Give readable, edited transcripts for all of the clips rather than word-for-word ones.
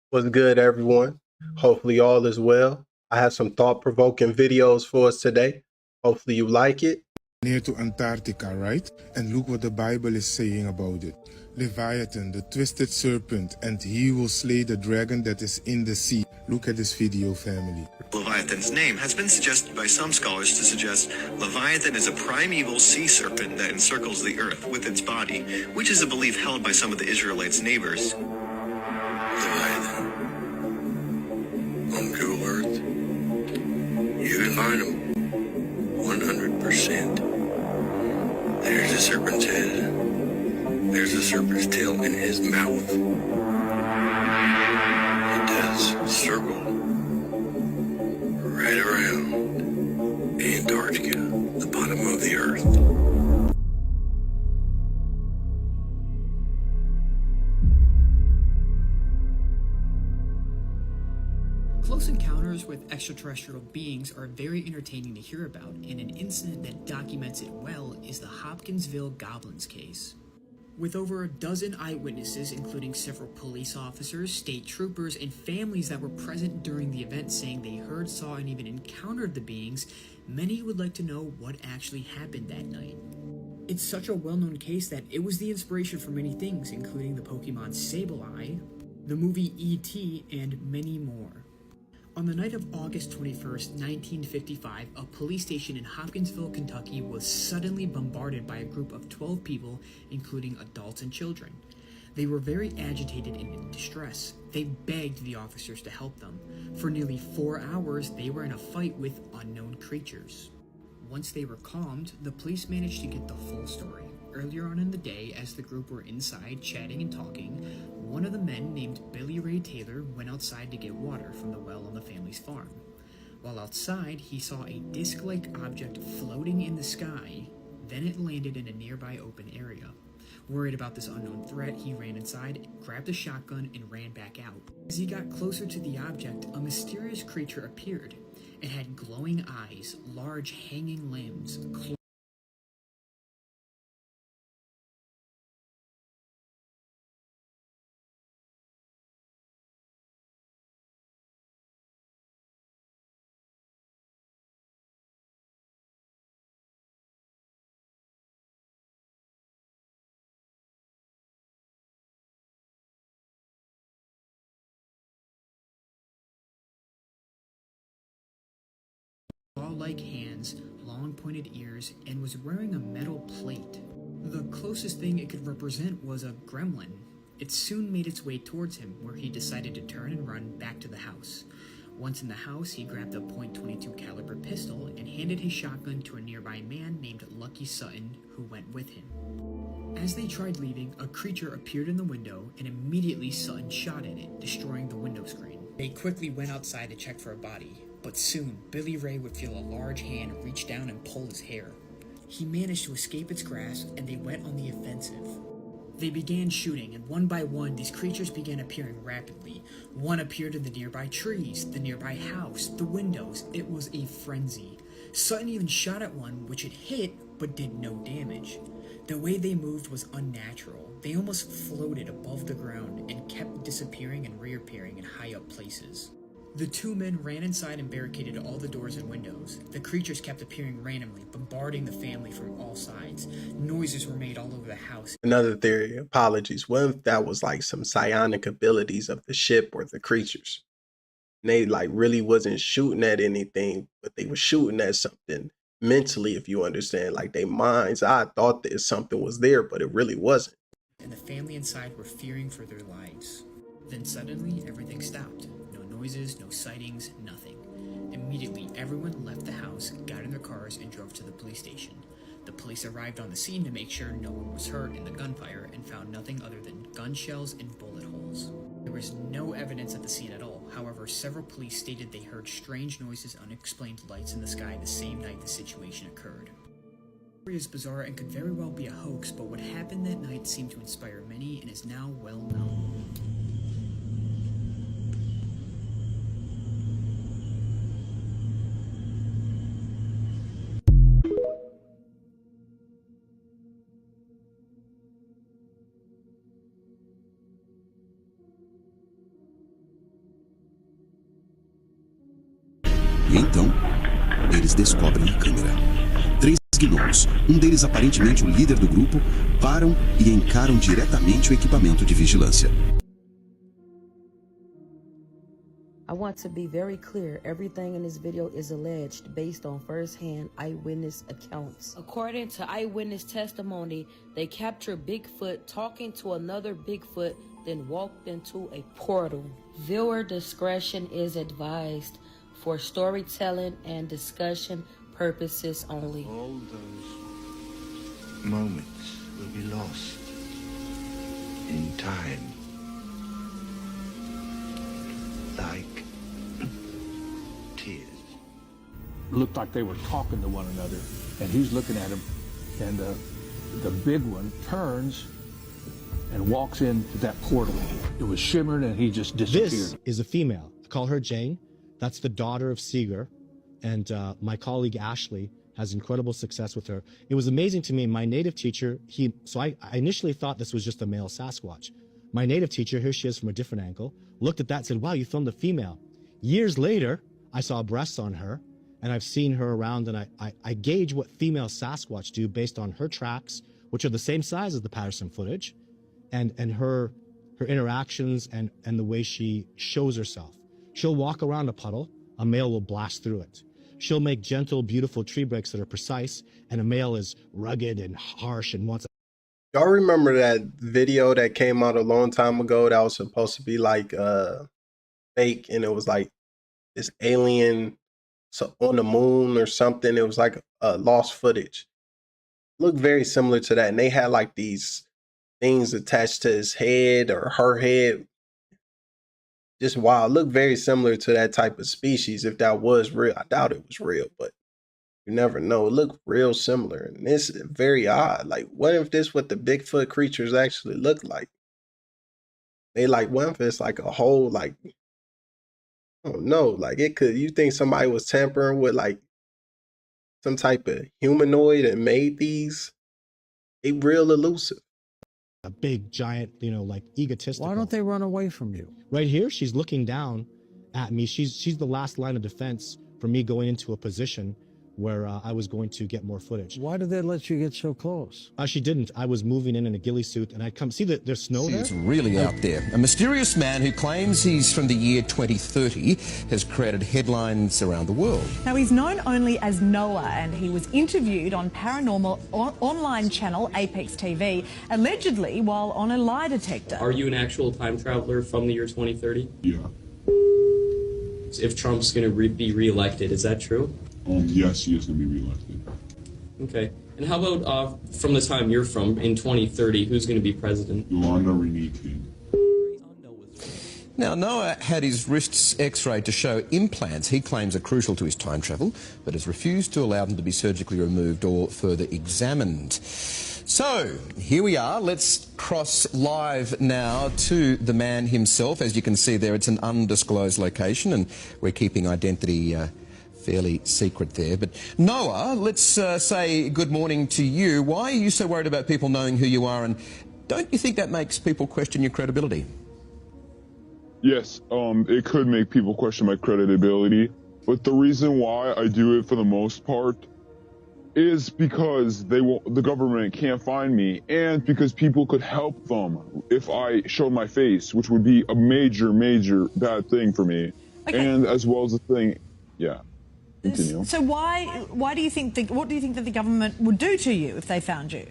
What's good, everyone? Hopefully, all is well. I have some thought provoking videos for us today. Hopefully, you like it. Near to Antarctica, right? And look what the Bible is saying about it. Leviathan, the twisted serpent, and he will slay the dragon that is in the sea. Look at this video, family. Leviathan's name has been suggested by some scholars to suggest Leviathan is a primeval sea serpent that encircles the earth with its body, which is a belief held by some of the Israelites' neighbors. Leviathan on Google Earth, you can find them 100%. There's a serpent's head. There's a serpent's tail in his mouth. It does circle right around Antarctica, the bottom of the earth. Close encounters with extraterrestrial beings are very entertaining to hear about, and an incident that documents it well is the Hopkinsville Goblins case. With over a dozen eyewitnesses, including several police officers, state troopers, and families that were present during the event saying they heard, saw, and even encountered the beings, many would like to know what actually happened that night. It's such a well-known case that it was the inspiration for many things, including the Pokemon Sableye, the movie E.T., and many more. On the night of August 21st, 1955, a police station in Hopkinsville, Kentucky was suddenly bombarded by a group of 12 people, including adults and children. They were very agitated and in distress. They begged the officers to help them. For nearly 4 hours, they were in a fight with unknown creatures. Once they were calmed, the police managed to get the full story. Earlier on in the day, as the group were inside chatting and talking, one of the men named Billy Ray Taylor went outside to get water from the well on the family's farm. While outside, he saw a disc-like object floating in the sky, then it landed in a nearby open area. Worried about this unknown threat, he ran inside, grabbed a shotgun, and ran back out. As he got closer to the object, a mysterious creature appeared. It had glowing eyes, large hanging limbs, claw-like hands, long pointed ears, and was wearing a metal plate. The closest thing it could represent was a gremlin. It soon made its way towards him, where he decided to turn and run back to the house. Once in the house, he grabbed a .22 caliber pistol and handed his shotgun to a nearby man named Lucky Sutton, who went with him. As they tried leaving, a creature appeared in the window, and immediately Sutton shot at it, destroying the window screen. They quickly went outside to check for a body, but soon Billy Ray would feel a large hand reach down and pull his hair. He managed to escape its grasp, and they went on the offensive. They began shooting, and one by one, these creatures began appearing rapidly. One appeared in the nearby trees, the nearby house, the windows. It was a frenzy. Sutton even shot at one, which it hit, but did no damage. The way they moved was unnatural. They almost floated above the ground and kept disappearing and reappearing in high-up places. The two men ran inside and barricaded all the doors and windows. The creatures kept appearing randomly, bombarding the family from all sides. Noises were made all over the house. Another theory, apologies. What if that was like some psionic abilities of the ship or the creatures? And they like really wasn't shooting at anything, but they were shooting at something mentally, if you understand. Like their minds, I thought that something was there, but it really wasn't. And the family inside were fearing for their lives. Then suddenly, everything stopped. No noises, no sightings, nothing. Immediately, everyone left the house, got in their cars, and drove to the police station. The police arrived on the scene to make sure no one was hurt in the gunfire and found nothing other than gun shells and bullet holes. There was no evidence at the scene at all. However, several police stated they heard strange noises, unexplained lights in the sky the same night the situation occurred. The story is bizarre and could very well be a hoax, but what happened that night seemed to inspire many and is now well known. Então, eles descobrem a câmera. 3 gnomes, deles aparentemente o líder do grupo, param e encaram diretamente o equipamento de vigilância. I want to be very clear, everything in this video is alleged based on first-hand eyewitness accounts. According to eyewitness testimony, they captured Bigfoot talking to another Bigfoot, then walked into a portal. Viewer discretion is advised for storytelling and discussion purposes only. All those moments will be lost in time. Like tears. Looked like they were talking to one another, and he's looking at him, and the big one turns and walks into that portal. It was shimmering, and he just disappeared. This is a female. I call her Jane. That's the daughter of Seeger, and my colleague Ashley has incredible success with her. It was amazing to me. My native teacher, I initially thought this was just a male Sasquatch. My native teacher, here she is from a different angle, looked at that and said, wow, you filmed a female. Years later, I saw breasts on her, and I've seen her around, and I gauge what female Sasquatch do based on her tracks, which are the same size as the Patterson footage, and her interactions and the way she shows herself. She'll walk around a puddle, a male will blast through it. She'll make gentle, beautiful tree breaks that are precise, and a male is rugged and harsh and wants. Y'all remember that video that came out a long time ago that was supposed to be like fake, and it was like this alien on the moon or something. It was like lost footage. Looked very similar to that, and they had like these things attached to his head or her head. Just wow, looked very similar to that type of species. If that was real, I doubt it was real, but you never know. It looked real similar, and it's very odd. Like, what if this what the Bigfoot creatures actually look like? They like, what if it's like a whole, like, I don't know, like it could, you think somebody was tampering with like some type of humanoid and made these? They real elusive. A big, giant, like egotistical. Why don't they run away from you? Right here, she's looking down at me. She's the last line of defense for me going into a position where I was going to get more footage. Why did they let you get so close? She didn't. I was moving in a ghillie suit, and I'd come see that there's snow there. It's really out there. A mysterious man who claims he's from the year 2030 has created headlines around the world. Now, he's known only as Noah, and he was interviewed on paranormal online channel Apex TV, allegedly while on a lie detector. Are you an actual time traveler from the year 2030? Yeah. If Trump's going to be re-elected, is that true? Yes, he is going to be reelected. Okay. And how about from the time you're from, in 2030, who's going to be president? Yolanda Renee King. Now, Noah had his wrists x-rayed to show implants he claims are crucial to his time travel, but has refused to allow them to be surgically removed or further examined. So, here we are. Let's cross live now to the man himself. As you can see there, it's an undisclosed location, and we're keeping identity fairly secret there. But Noah, let's say good morning to you. Why are you so worried about people knowing who you are, and don't you think that makes people question your credibility? Yes, it could make people question my credibility, but the reason why I do it for the most part is because the government can't find me, and because people could help them if I showed my face, which would be a major, major bad thing for me. Okay. And as well as the thing, yeah. Continue. So why do you think what do you think that the government would do to you if they found you?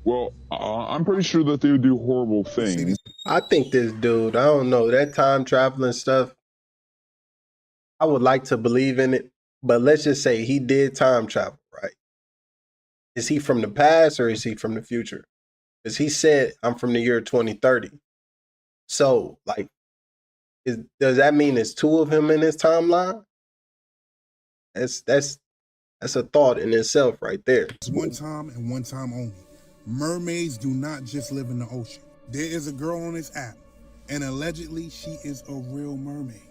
Well, I'm pretty sure that they would do horrible things. I think this dude, I don't know, that time traveling stuff, I would like to believe in it, but let's just say he did time travel, right? Is he from the past or is he from the future? Because he said, I'm from the year 2030. So, like, does that mean there's two of him in his timeline? That's a thought in itself right there. It's one time and one time only. Mermaids do not just live in the ocean. There is a girl on this app, and allegedly she is a real mermaid.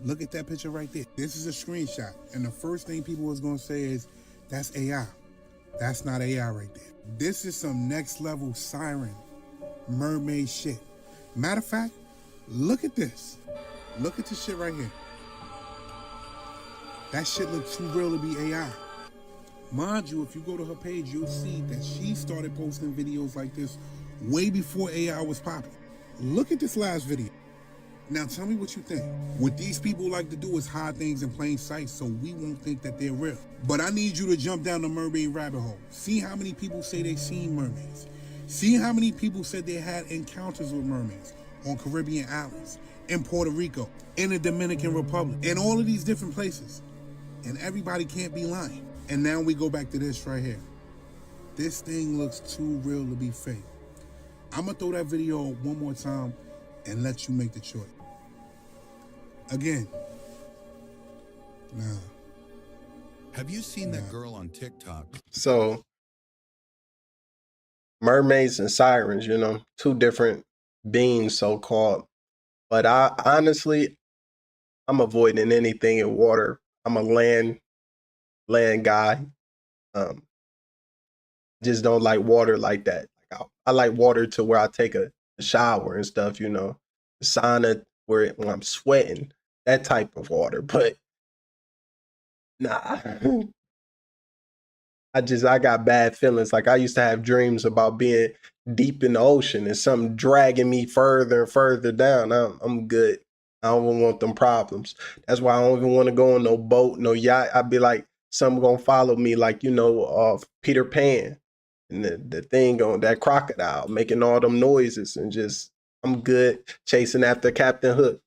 Look at that picture right there. This is a screenshot, and the first thing people was gonna say is, that's AI. That's not AI right there. This is some next level siren mermaid shit. Matter of fact, look at this. Look at this shit right here. That shit looks too real to be AI. Mind you, if you go to her page, you'll see that she started posting videos like this way before AI was popular. Look at this last video. Now tell me what you think. What these people like to do is hide things in plain sight so we won't think that they're real. But I need you to jump down the mermaid rabbit hole. See how many people say they've seen mermaids. See how many people said they had encounters with mermaids on Caribbean islands, in Puerto Rico, in the Dominican Republic, in all of these different places. And everybody can't be lying. And now we go back to this right here. This thing looks too real to be fake. I'm gonna throw that video one more time and let you make the choice. Again, nah. Have you seen that girl on TikTok? So mermaids and sirens, you know, two different beings, so-called. But I honestly, I'm avoiding anything in water. I'm a land guy. Just don't like water like that. Like I like water to where I take a shower and stuff, you know, the sauna when I'm sweating, that type of water. But nah, I got bad feelings. Like I used to have dreams about being deep in the ocean and something dragging me further and further down. I'm good. I don't want them problems. That's why I don't even want to go on no boat, no yacht. I'd be like, something gonna follow me, like, you know, Peter Pan and the thing on that crocodile making all them noises, and just I'm good chasing after Captain Hook.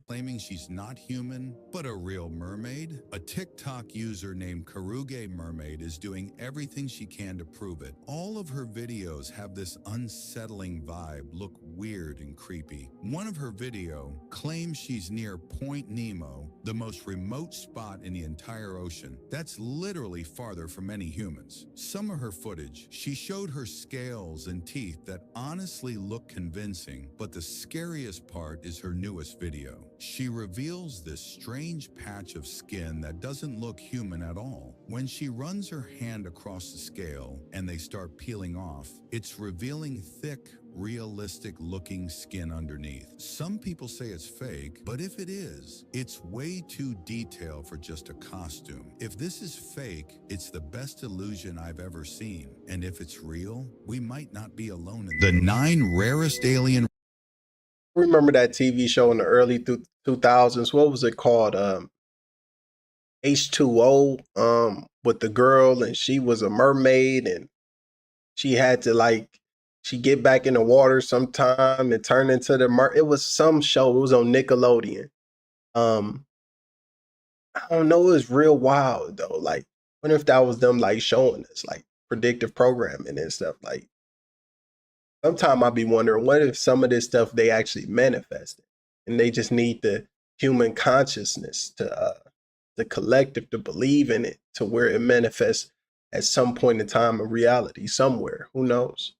Claiming she's not human, but a real mermaid? A TikTok user named Karuge Mermaid is doing everything she can to prove it. All of her videos have this unsettling vibe, look weird and creepy. One of her video claims she's near Point Nemo, the most remote spot in the entire ocean. That's literally farther from any humans. Some of her footage, she showed her scales and teeth that honestly look convincing, but the scariest part is her newest video. She reveals this strange patch of skin that doesn't look human at all. When she runs her hand across the scale and they start peeling off, it's revealing thick, realistic-looking skin underneath. Some people say it's fake, but if it is, it's way too detailed for just a costume. If this is fake, it's the best illusion I've ever seen. And if it's real, we might not be alone in the 9 rarest alien. Remember that TV show in the early 2000s? What was it called? H2O. With the girl, and she was a mermaid, and she had to she get back in the water sometime and turn into the It was some show. It was on Nickelodeon. I don't know. It was real wild though. Like, wonder if that was them like showing us like predictive programming and stuff. Like, sometimes I'd be wondering, what if some of this stuff they actually manifested, and they just need the human consciousness to the collective to believe in it, to where it manifests at some point in time in reality somewhere. Who knows?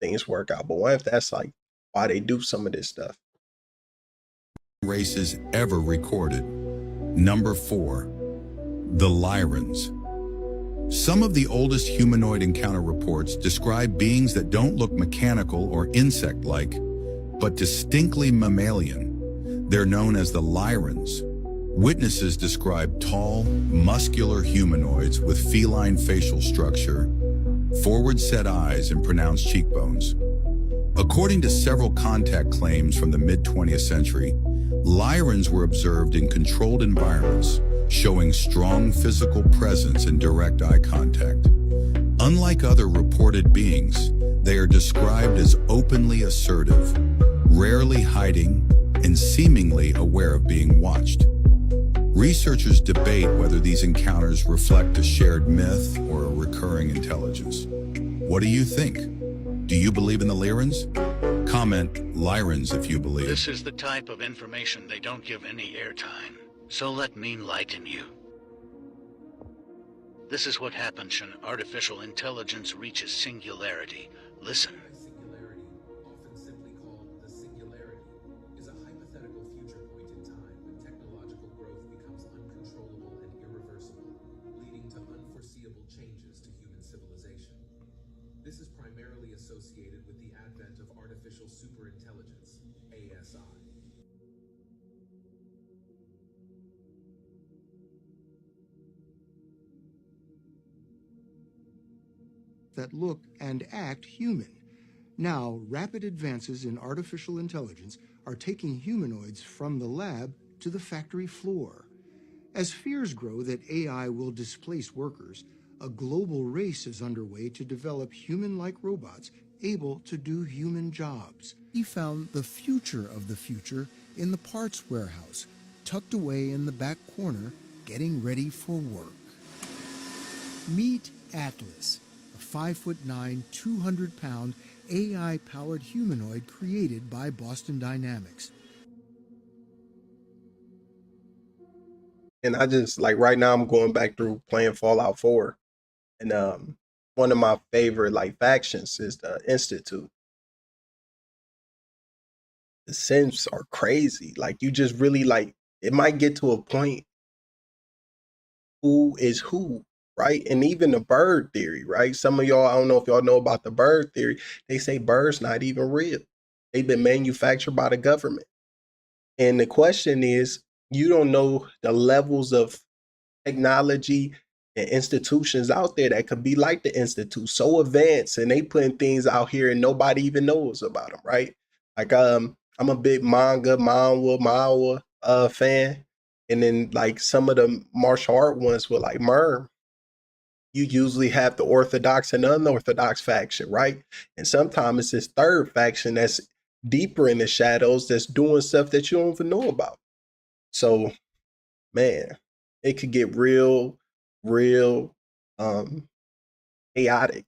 Things work out. But what if that's like why they do some of this stuff? Races ever recorded. Number 4, the Lyrans. Some of the oldest humanoid encounter reports describe beings that don't look mechanical or insect-like, but distinctly mammalian. They're known as the Lyrans. Witnesses describe tall, muscular humanoids with feline facial structure, forward-set eyes, and pronounced cheekbones. According to several contact claims from the mid-20th century, Lyrans were observed in controlled environments, showing strong physical presence and direct eye contact. Unlike other reported beings, they are described as openly assertive, rarely hiding, and seemingly aware of being watched. Researchers debate whether these encounters reflect a shared myth or a recurring intelligence. What do you think? Do you believe in the Lyrans? Comment Lyrans if you believe. This is the type of information they don't give any airtime. So let me enlighten you. This is what happens when artificial intelligence reaches singularity. Listen. Singularity, often simply called the singularity, is a hypothetical future point in time when technological growth becomes uncontrollable and irreversible, leading to unforeseeable changes to human civilization. This is primarily associated with the advent of artificial superintelligence, ASI. that look and act human. Now, rapid advances in artificial intelligence are taking humanoids from the lab to the factory floor. As fears grow that AI will displace workers, a global race is underway to develop human-like robots able to do human jobs. He found the future of the future in the parts warehouse, tucked away in the back corner, getting ready for work. Meet Atlas, a 5'9", 200-pound AI-powered humanoid created by Boston Dynamics. And I just like right now I'm going back through playing Fallout 4. And one of my favorite like factions is the Institute. The Sims are crazy. Like you just really like it might get to a point who is who, right? And even the bird theory, right? Some of y'all, I don't know if y'all know about the bird theory. They say birds not even real. They've been manufactured by the government. And the question is, you don't know the levels of technology and institutions out there that could be like the Institute, so advanced, and they putting things out here and nobody even knows about them, right? Like I'm a big manhwa fan, and then like some of the martial art ones with like Merm, you usually have the orthodox and unorthodox faction, right? And sometimes it's this third faction that's deeper in the shadows that's doing stuff that you don't even know about. So man, it could get real chaotic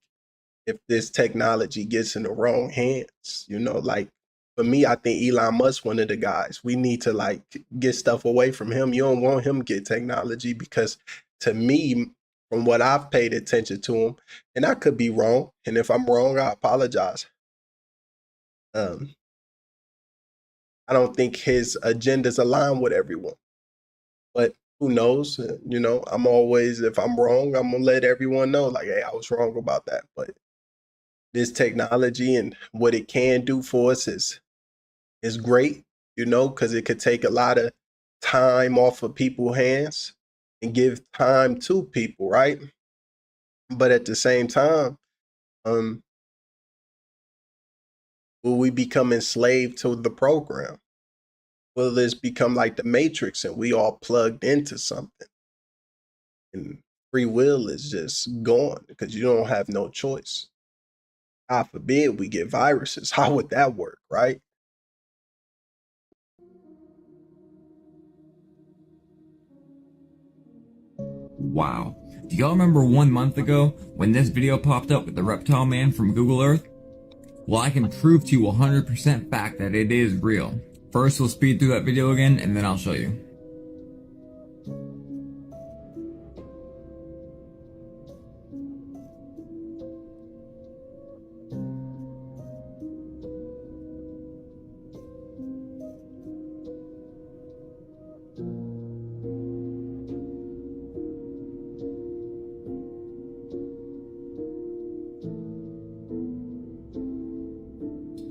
if this technology gets in the wrong hands. You know, like for me, I think Elon Musk one of the guys. We need to like get stuff away from him. You don't want him to get technology because to me, from what I've paid attention to him, and I could be wrong, and if I'm wrong, I apologize. I don't think his agendas align with everyone. But who knows? You know, I'm always, if I'm wrong, I'm gonna let everyone know, like, hey, I was wrong about that. But this technology and what it can do for us is great, you know, because it could take a lot of time off of people's hands and give time to people, right? But at the same time, will we become enslaved to the program? Will this become like the Matrix and we all plugged into something? And free will is just gone because you don't have no choice. God forbid we get viruses. How would that work, right? Wow. Do y'all remember 1 month ago when this video popped up with the reptile man from Google Earth? Well, I can prove to you 100% fact that it is real. First, we'll speed through that video again, and then I'll show you.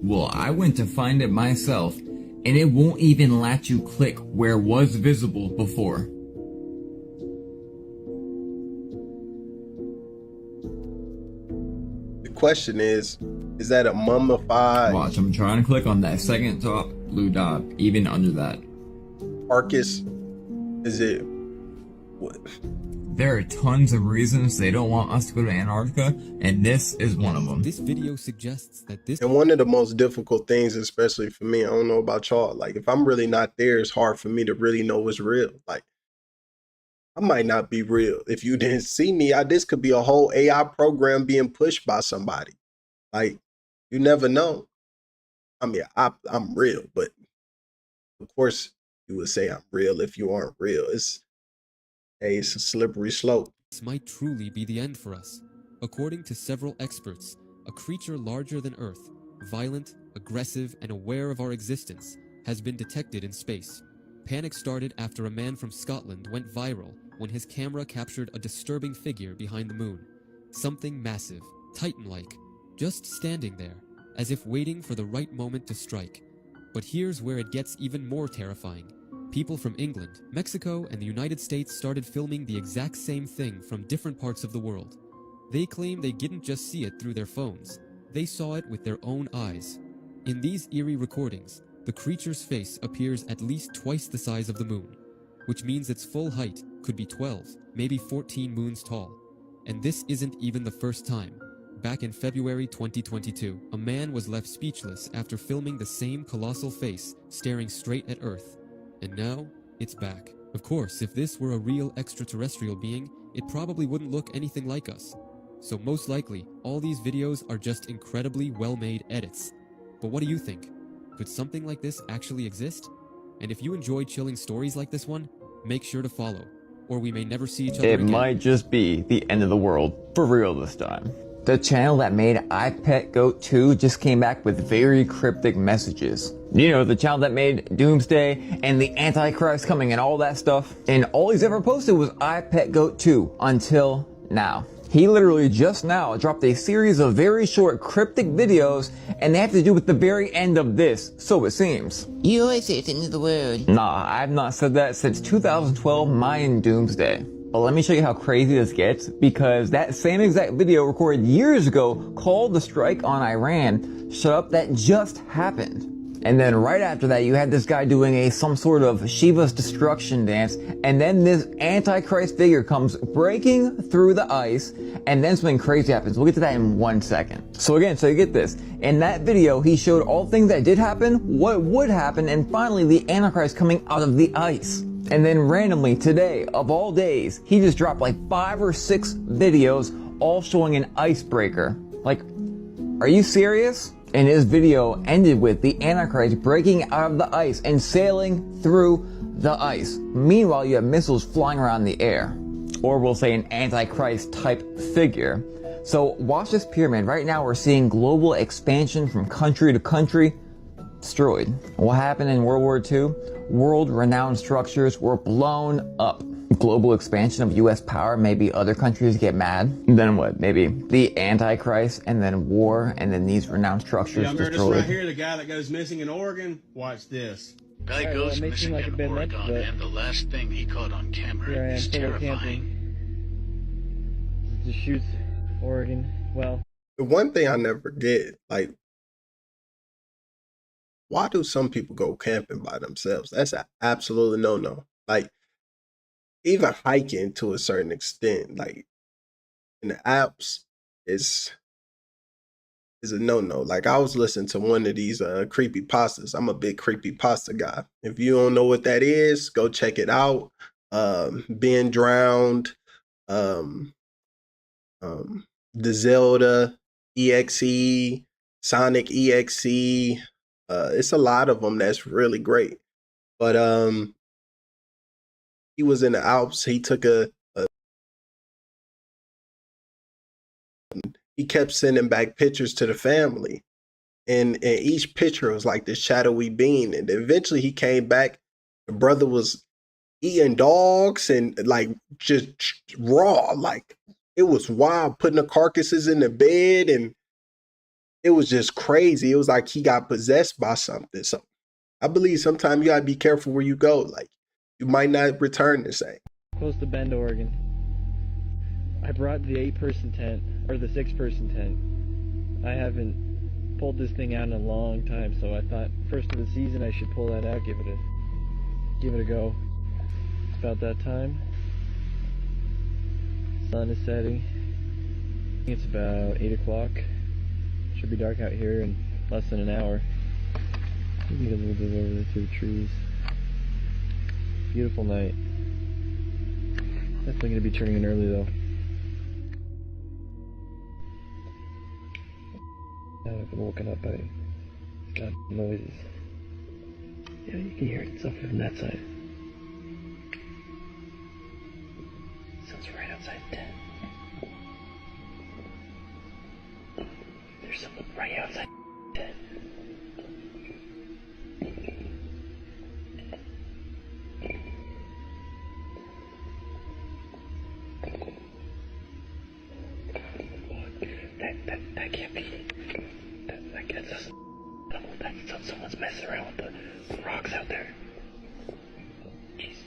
Well, I went to find it myself, and it won't even let you click where was visible before. The question is that a mummified Watch, I'm trying to click on that second top blue dot, even under that. carcass? Is it what? There are tons of reasons they don't want us to go to Antarctica, and this is one of them. This video suggests that this... And one of the most difficult things, especially for me, I don't know about y'all, like if I'm really not there, it's hard for me to really know what's real. Like I might not be real. If you didn't see me, this could be a whole AI program being pushed by somebody. Like you never know. I mean, I'm real, but of course you would say I'm real if you aren't real. It's a slippery slope. This might truly be the end for us. According to several experts, a creature larger than Earth, violent, aggressive, and aware of our existence, has been detected in space. Panic started after a man from Scotland went viral when his camera captured a disturbing figure behind the moon. Something massive, Titan-like, just standing there, as if waiting for the right moment to strike. But here's where it gets even more terrifying. People from England, Mexico, and the United States started filming the exact same thing from different parts of the world. They claim they didn't just see it through their phones, they saw it with their own eyes. In these eerie recordings, the creature's face appears at least twice the size of the moon, which means its full height could be 12, maybe 14 moons tall. And this isn't even the first time. Back in February 2022, a man was left speechless after filming the same colossal face staring straight at Earth. And now, it's back. Of course, if this were a real extraterrestrial being, it probably wouldn't look anything like us. So most likely, all these videos are just incredibly well-made edits. But what do you think? Could something like this actually exist? And if you enjoy chilling stories like this one, make sure to follow, or we may never see each other It again. might just be the end of the world, for real this time. The channel that made I Pet Goat 2 just came back with very cryptic messages. You know, the channel that made Doomsday and the Antichrist coming and all that stuff. And all he's ever posted was I Pet Goat 2 until now. He literally just now dropped a series of very short cryptic videos, and they have to do with the very end of this, so it seems. You always say it's the end of the world. Nah, I've not said that since 2012 Mayan Doomsday. But let me show you how crazy this gets, because that same exact video recorded years ago called the strike on Iran, shut up, that just happened. And then right after that, you had this guy doing some sort of Shiva's destruction dance, and then this Antichrist figure comes breaking through the ice, and then something crazy happens. We'll get to that in 1 second. So again, so you get this. In that video, he showed all things that did happen, what would happen, and finally the Antichrist coming out of the ice. And then randomly today, of all days, he just dropped like 5 or 6 videos all showing an icebreaker. Like, are you serious? And his video ended with the Antichrist breaking out of the ice and sailing through the ice. Meanwhile, you have missiles flying around the air. Or we'll say an Antichrist type figure. So watch this pyramid. Right now we're seeing global expansion from country to country destroyed. What happened in World War II? World-renowned structures were blown up. Global expansion of US power, maybe other countries get mad. And then what? Maybe the Antichrist, and then war, and then these renowned structures Y'all remember destroyed. this right here, the guy that goes missing in Oregon? Watch this. Guy goes missing in Oregon, and the last thing he caught on camera is terrifying. Just shoots Oregon. Well, The one thing I never get, like, why do some people go camping by themselves? That's an absolute no-no. Like, even hiking to a certain extent, like in the Alps, is a no-no. Like, I was listening to one of these creepy pastas. I'm a big creepy pasta guy. If you don't know what that is, go check it out. Being Drowned, the Zelda EXE, Sonic EXE. It's a lot of them that's really great. But he was in the Alps. He took he kept sending back pictures to the family. And each picture was like this shadowy being. And eventually he came back. The brother was eating dogs and like just raw. Like, it was wild, putting the carcasses in the bed, and it was just crazy. It was like he got possessed by something. So I believe sometimes you gotta be careful where you go. Like, you might not return the same. close to Bend, Oregon. I brought the 8-person tent, or the 6-person tent. I haven't pulled this thing out in a long time, so I thought first of the season I should pull that out, give it a go. It's about that time. Sun is setting. It's about 8 o'clock. Should be dark out here in less than an hour. You can get a little bit over there through the trees. Beautiful night. Definitely going to be turning in early though. I've been woken up by got noises. Yeah, you can hear it. It's up from that side. Sounds right outside the tent. There's someone right outside the tent. That can't be. That gets us. That's someone's messing around with the rocks out there. Jesus.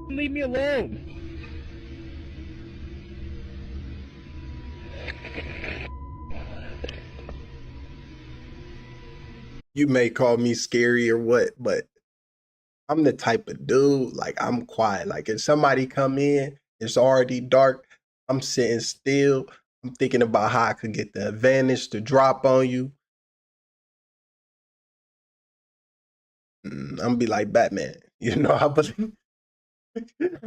Leave me alone. You may call me scary or what, but I'm the type of dude, like, I'm quiet. Like, if somebody come in, it's already dark, I'm sitting still. I'm thinking about how I could get the advantage to drop on you. I'm gonna be like Batman. You know,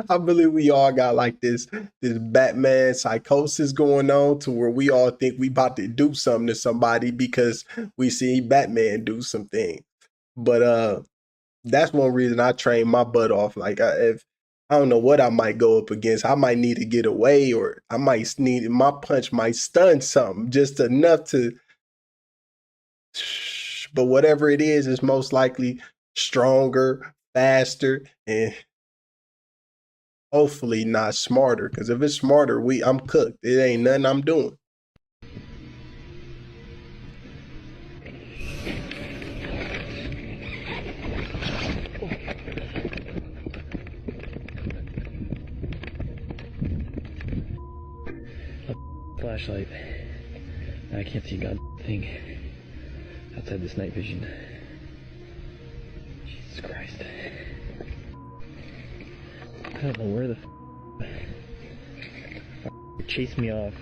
I believe we all got like this Batman psychosis going on to where we all think we about to do something to somebody because we see Batman do something. But that's one reason I train my butt off. Like, if I don't know what I might go up against, I might need to get away, or I might need my punch might stun something just enough to. But whatever it is, it's most likely stronger, faster, and hopefully not smarter. Because if it's smarter, I'm cooked. It ain't nothing I'm doing. Flashlight. I can't see God thing outside this night vision. Jesus Christ. I don't know where the chased me off.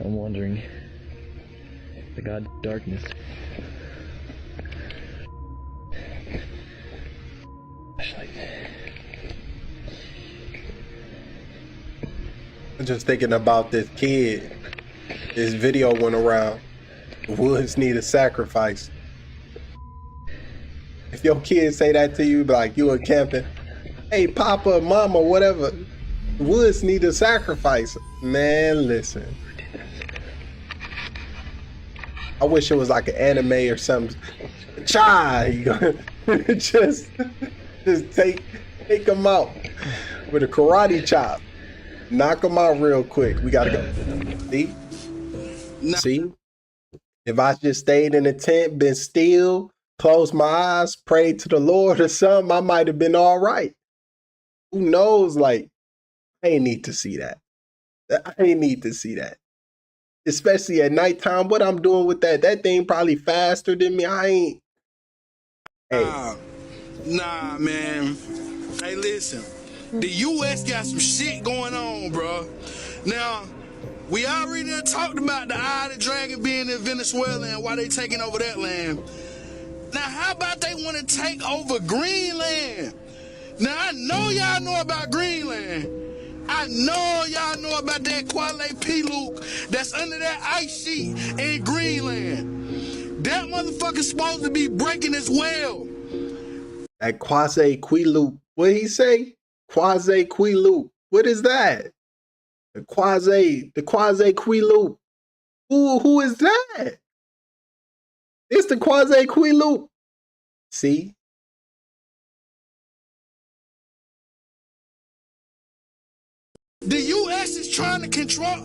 I'm wondering the God darkness. Flashlight. I'm just thinking about this kid. This video went around. Woods need a sacrifice. If your kid say that to you, like you in camping, hey, Papa, Mama, whatever, woods need a sacrifice. Man, listen. I wish it was like an anime or something. Chai, just take them out with a karate chop. Knock them out real quick. We gotta go. See? If I just stayed in the tent, been still, closed my eyes, prayed to the Lord or something, I might have been all right. Who knows? Like, I ain't need to see that. I ain't need to see that. Especially at nighttime. What I'm doing with that thing probably faster than me. I ain't. Hey. Nah, man. Hey, listen. The U.S. got some shit going on, bro. Now, we already done talked about the Eye of the Dragon being in Venezuela and why they taking over that land. Now, how about they want to take over Greenland? Now, I know y'all know about Greenland. I know y'all know about that Kwale that's under that ice sheet in Greenland. That motherfucker's supposed to be breaking as well. That Quasi-Quiloop. What he say? Quasi-Quiloop. What is that? The Quasi-Quiloop. Who is that? It's the Quasi-Quiloop. See? The U.S. is trying to control.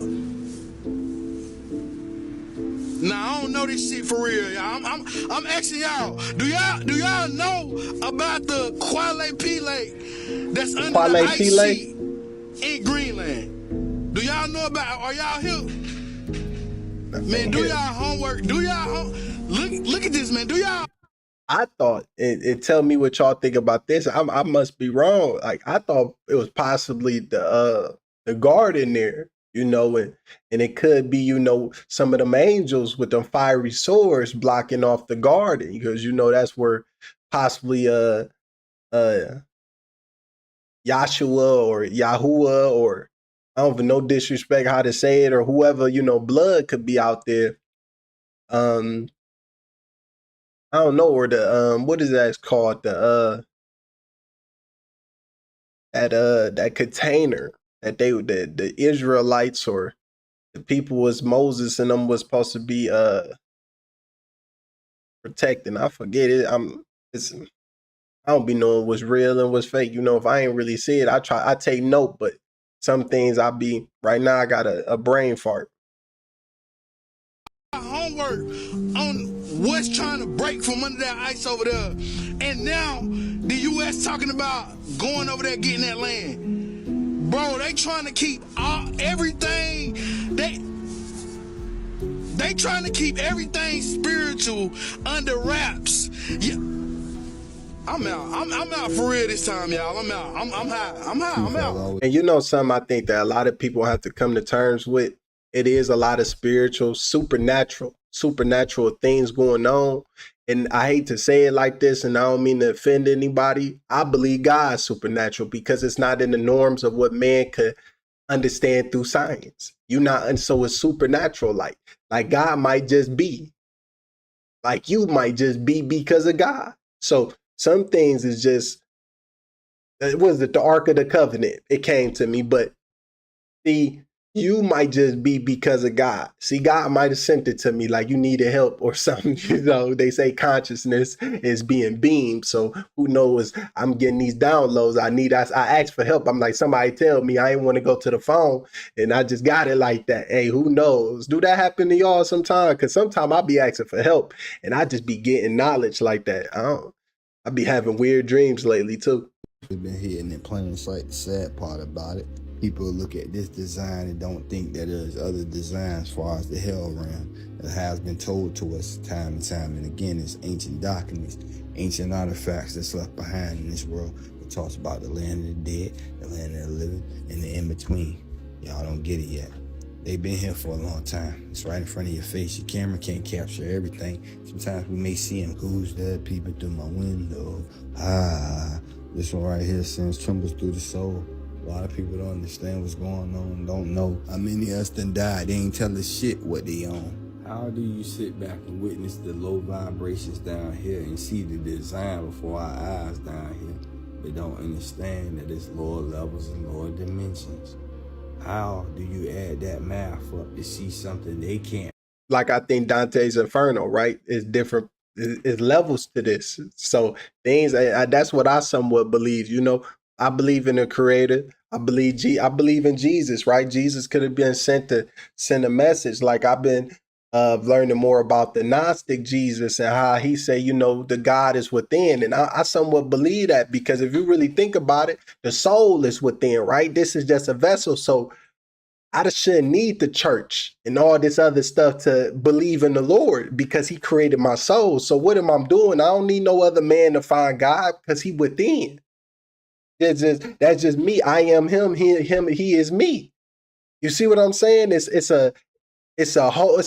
Nah, I don't know this shit for real, y'all. I'm asking y'all. Do y'all know about the Kwale Lake that's under the ice sheet in Greenland? Do y'all know about? Are y'all here? Man, do y'all homework? Do y'all look at this, man? Do y'all? I thought it tell me what y'all think about this. I must be wrong. Like, I thought it was possibly the garden there, you know, and it could be, you know, some of them angels with them fiery swords blocking off the garden, because, you know, that's where possibly Yahshua or Yahuwah, or I don't even know, disrespect how to say it, or whoever, you know, blood could be out there. I don't know, or the what is that called? The that container that the Israelites or the people was Moses and them was supposed to be protecting. I forget it. I don't be knowing what's real and what's fake. You know, if I ain't really see it, I take note, but some things right now I got a brain fart. Homework on what's trying to break from under that ice over there, and now the U.S. talking about going over there getting that land. Bro, they trying to keep everything. They trying to keep everything spiritual under wraps. Yeah. I'm out. I'm out for real this time, y'all. I'm out. I'm high. I'm high. I'm out. And you know something I think that a lot of people have to come to terms with? It is a lot of spiritual, supernatural things going on. And I hate to say it like this, and I don't mean to offend anybody. I believe God's supernatural because it's not in the norms of what man could understand through science. You not, and so it's supernatural. Like God might just be. Like you might just be because of God. So some things is just, it was the Ark of the Covenant. It came to me, but see, you might just be because of God. See, God might have sent it to me like you needed help or something. You know, they say consciousness is being beamed. So who knows? I'm getting these downloads. I asked for help. I'm like, somebody tell me. I ain't want to go to the phone, and I just got it like that. Hey, who knows? Do that happen to y'all sometime? Because sometimes I'll be asking for help, and I just be getting knowledge like that. I be having weird dreams lately too. We've been hitting in plain sight. The sad part about it, people look at this design and don't think that there's other designs as far as the hell realm. It has been told to us time and time and again. It's ancient documents, ancient artifacts that's left behind in this world. It talks about the land of the dead, the land of the living, and the in-between. Y'all don't get it yet. They've been here for a long time. It's right in front of your face. Your camera can't capture everything. Sometimes we may see them. Who's there peeping through my window? This one right here sends trembles through the soul. A lot of people don't understand what's going on, don't know. How many of us done died? They ain't tell us shit what they on. How do you sit back and witness the low vibrations down here and see the design before our eyes down here, but don't understand that it's lower levels and lower dimensions? How do you add that math up to see something they can't? Like I think Dante's Inferno, right? Is different. It's levels to this. So things that's what I somewhat believe. You know, I believe in the Creator. I believe in Jesus, right? Jesus could have been sent to send a message. Like I've been learning more about the Gnostic Jesus and how he say, you know, the God is within. And I somewhat believe that because if you really think about it, the soul is within, right? This is just a vessel. So I just shouldn't need the church and all this other stuff to believe in the Lord because he created my soul. So what am I doing? I don't need no other man to find God because he within. That's just me. I am him. He is me. You see what I'm saying? It's a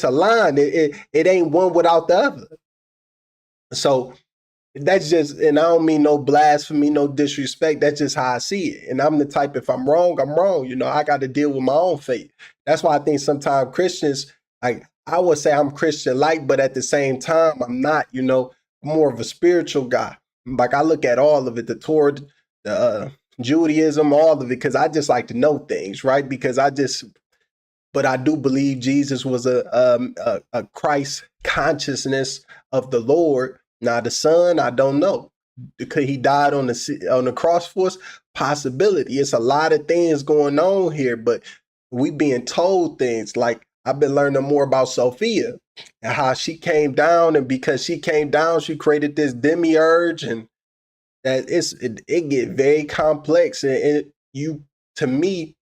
line. It ain't one without the other. So that's just, and I don't mean no blasphemy, no disrespect. That's just how I see it. And I'm the type, if I'm wrong, I'm wrong. You know, I got to deal with my own fate. That's why I think sometimes Christians, like I would say I'm Christian-like, but at the same time, I'm not, you know, I'm more of a spiritual guy. Like I look at all of it, the Torah, the Judaism, all of it, because I just like to know things, right? But I do believe Jesus was a Christ consciousness of the Lord. Now the Son, I don't know, because he died on the cross for us. Possibility. It's a lot of things going on here, but we being told things. Like I've been learning more about Sophia and how she came down, and because she came down, she created this demiurge, and that it get very complex. And to me,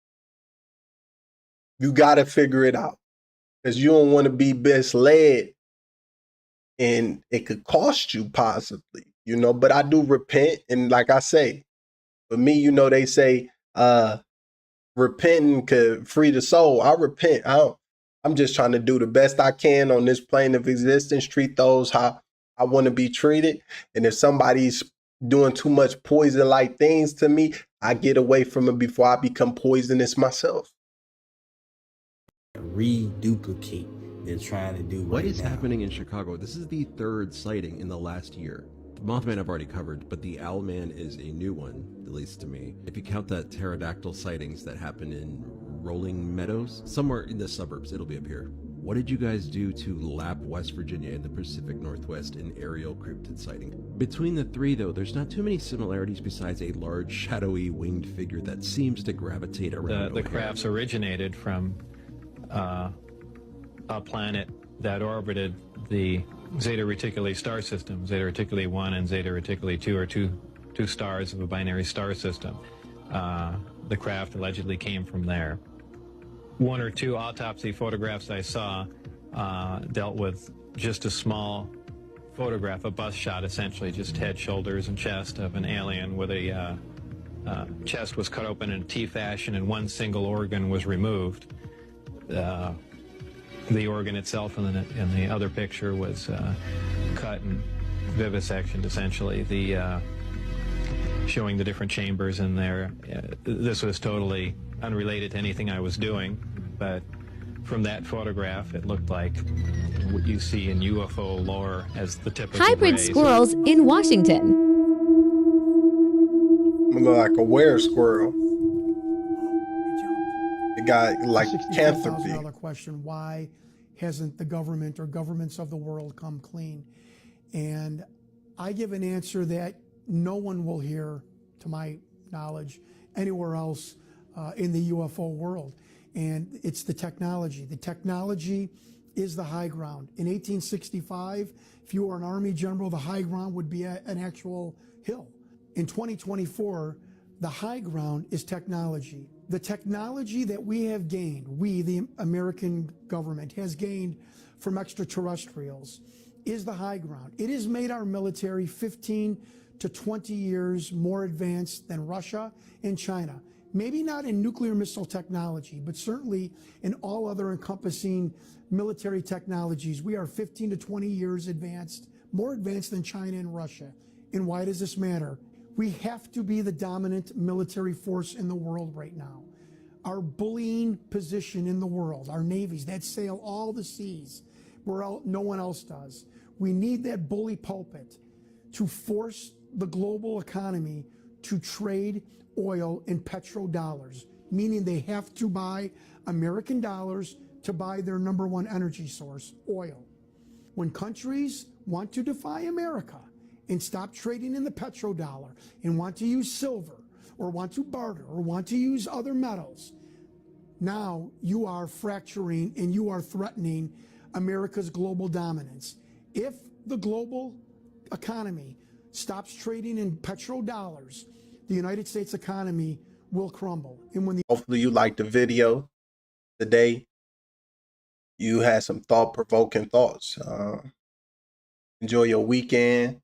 you got to figure it out because you don't want to be misled. And it could cost you possibly, you know, but I do repent. And like I say, for me, you know, they say repenting could free the soul. I repent. I'm just trying to do the best I can on this plane of existence, treat those how I want to be treated. And if somebody's doing too much poison-like things to me, I get away from it before I become poisonous myself. Reduplicate. They're trying to do What right is now. happening in Chicago? This is the third sighting in the last year. The Mothman I've already covered, but the Owlman is a new one, at least to me. If you count that pterodactyl sightings that happened in Rolling Meadows, somewhere in the suburbs, it'll be up here. What did you guys do to Lap, West Virginia, and the Pacific Northwest in aerial cryptid sighting? Between the three, though, there's not too many similarities besides a large, shadowy, winged figure that seems to gravitate around The crafts originated from a planet that orbited the Zeta Reticuli star system. Zeta Reticuli 1 and Zeta Reticuli 2 are two stars of a binary star system. The craft allegedly came from there. One or two autopsy photographs I saw dealt with just a small photograph, a bust shot essentially, just head, shoulders, and chest of an alien where the chest was cut open in a T fashion and one single organ was removed. The organ itself in the other picture was cut and vivisectioned essentially. Showing the different chambers in there. This was totally unrelated to anything I was doing, but from that photograph, it looked like what you see in UFO lore as the typical Hybrid rays. squirrels in Washington. Look like a were squirrel. It got like canthropy. $64,000 question: why hasn't the government or governments of the world come clean? And I give an answer that no one will hear, to my knowledge, anywhere else in the UFO world. And it's the technology. The technology is the high ground. In 1865, if you were an Army general, the high ground would be an actual hill. In 2024, the high ground is technology. The technology that we have gained, we, the American government, has gained from extraterrestrials, is the high ground. It has made our military 15 to 20 years more advanced than Russia and China. Maybe not in nuclear missile technology, but certainly in all other encompassing military technologies. We are 15 to 20 years advanced, more advanced than China and Russia. And why does this matter? We have to be the dominant military force in the world right now. Our bullying position in the world, our navies that sail all the seas where no one else does. We need that bully pulpit to force the global economy to trade oil in petrodollars, meaning they have to buy American dollars to buy their number one energy source, oil. When countries want to defy America and stop trading in the petrodollar and want to use silver or want to barter or want to use other metals, now you are fracturing and you are threatening America's global dominance. If the global economy stops trading in petrodollars, the United States economy will crumble. And when Hopefully you liked the video today. You had some thought-provoking thoughts. Enjoy your weekend.